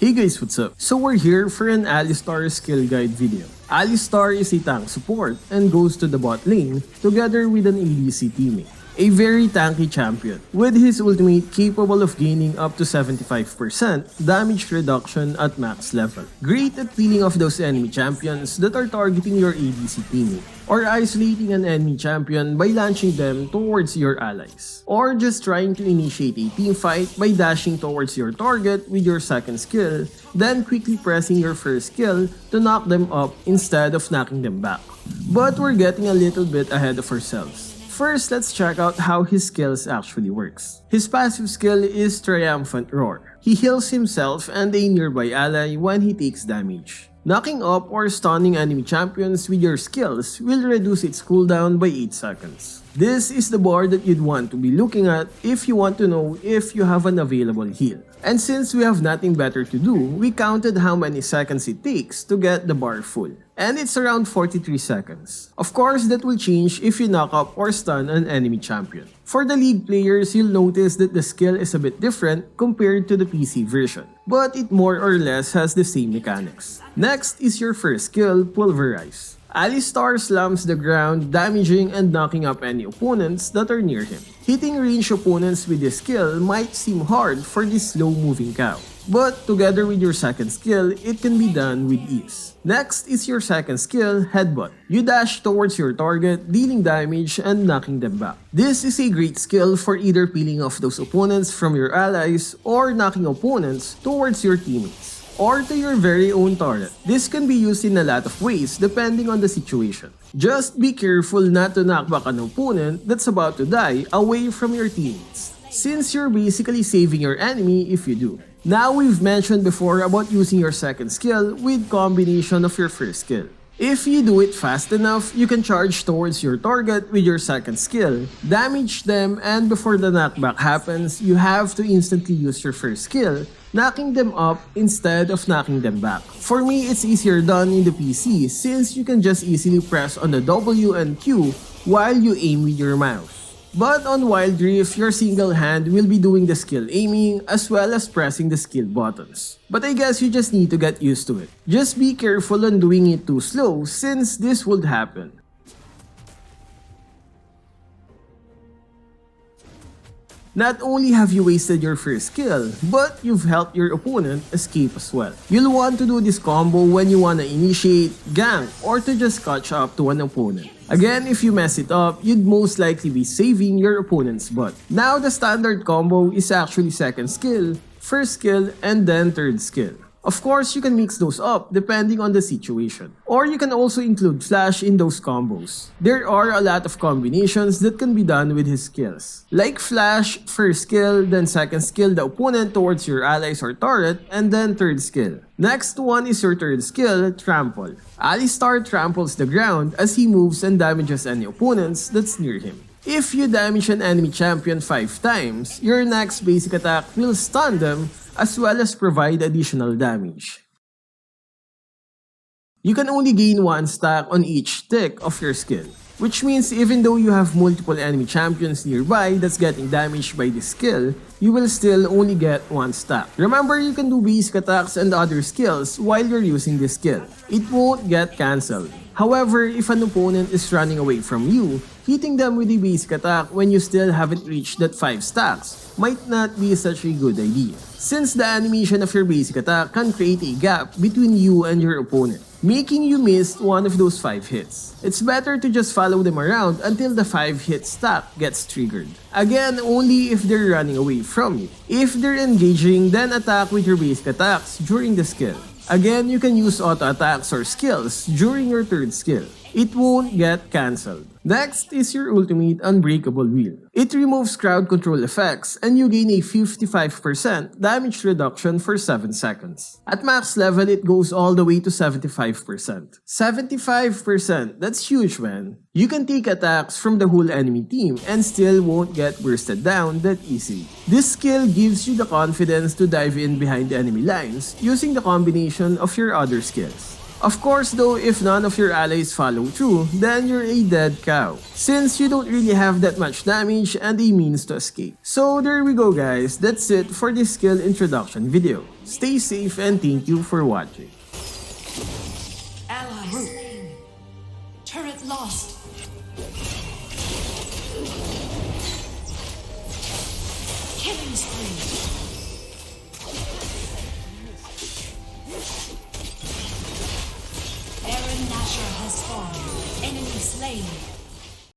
Hey guys, what's up? So we're here for an Alistar skill guide video. Alistar is a tank support and goes to the bot lane together with an ADC teammate. A very tanky champion, with his ultimate capable of gaining up to 75% damage reduction at max level. Great at peeling off those enemy champions that are targeting your ADC teammate, or isolating an enemy champion by launching them towards your allies, or just trying to initiate a team fight by dashing towards your target with your second skill, then quickly pressing your first skill to knock them up instead of knocking them back. But we're getting a little bit ahead of ourselves. First, let's check out how his skills actually works. His passive skill is Triumphant Roar. He heals himself and a nearby ally when he takes damage. Knocking up or stunning enemy champions with your skills will reduce its cooldown by 8 seconds. This is the bar that you'd want to be looking at if you want to know if you have an available heal. And since we have nothing better to do, we counted how many seconds it takes to get the bar full. And it's around 43 seconds. Of course, that will change if you knock up or stun an enemy champion. For the League players, you'll notice that the skill is a bit different compared to the PC version, but it more or less has the same mechanics. Next is your first skill, Pulverize. Alistar slams the ground, damaging and knocking up any opponents that are near him. Hitting ranged opponents with this skill might seem hard for this slow-moving cow, but together with your second skill, it can be done with ease. Next is your second skill, Headbutt. You dash towards your target, dealing damage and knocking them back. This is a great skill for either peeling off those opponents from your allies or knocking opponents towards your teammates, or to your very own turret. This can be used in a lot of ways depending on the situation. Just be careful not to knock back an opponent that's about to die away from your teammates, since you're basically saving your enemy if you do. Now, we've mentioned before about using your second skill with combination of your first skill. If you do it fast enough, you can charge towards your target with your second skill, damage them, and before the knockback happens, you have to instantly use your first skill, knocking them up instead of knocking them back. For me, it's easier done in the PC since you can just easily press on the W and Q while you aim with your mouse. But on Wild Rift, your single hand will be doing the skill aiming as well as pressing the skill buttons. But I guess you just need to get used to it. Just be careful on doing it too slow since this would happen. Not only have you wasted your first skill, but you've helped your opponent escape as well. You'll want to do this combo when you wanna initiate, gank, or to just catch up to an opponent. Again, if you mess it up, you'd most likely be saving your opponent's butt. Now, the standard combo is actually second skill, first skill, and then third skill. Of course, you can mix those up depending on the situation. Or you can also include Flash in those combos. There are a lot of combinations that can be done with his skills. Like Flash, first skill, then second skill the opponent towards your allies or turret, and then third skill. Next one is your third skill, Trample. Alistar tramples the ground as he moves and damages any opponents that's near him. If you damage an enemy champion 5 times, your next basic attack will stun them as well as provide additional damage. You can only gain 1 stack on each tick of your skill, which means even though you have multiple enemy champions nearby that's getting damaged by this skill, you will still only get 1 stack. Remember, you can do basic attacks and other skills while you're using this skill. It won't get cancelled. However, if an opponent is running away from you, hitting them with a basic attack when you still haven't reached that 5 stacks might not be such a good idea, since the animation of your basic attack can create a gap between you and your opponent, making you miss one of those 5 hits. It's better to just follow them around until the 5-hit stack gets triggered. Again, only if they're running away from you. If they're engaging, then attack with your basic attacks during the skill. Again, you can use auto attacks or skills during your third skill. It won't get cancelled. Next is your ultimate Unbreakable Wheel. It removes crowd control effects and you gain a 55% damage reduction for 7 seconds. At max level, it goes all the way to 75%. 75%, that's huge, man. You can take attacks from the whole enemy team and still won't get bursted down that easily. This skill gives you the confidence to dive in behind the enemy lines using the combination of your other skills. Of course though, if none of your allies follow through, then you're a dead cow, since you don't really have that much damage and a means to escape. So there we go guys, that's it for this skill introduction video. Stay safe and thank you for watching. Ally slain. Turret lost. Killing spree. Baron Nashor has fallen. Enemy slain.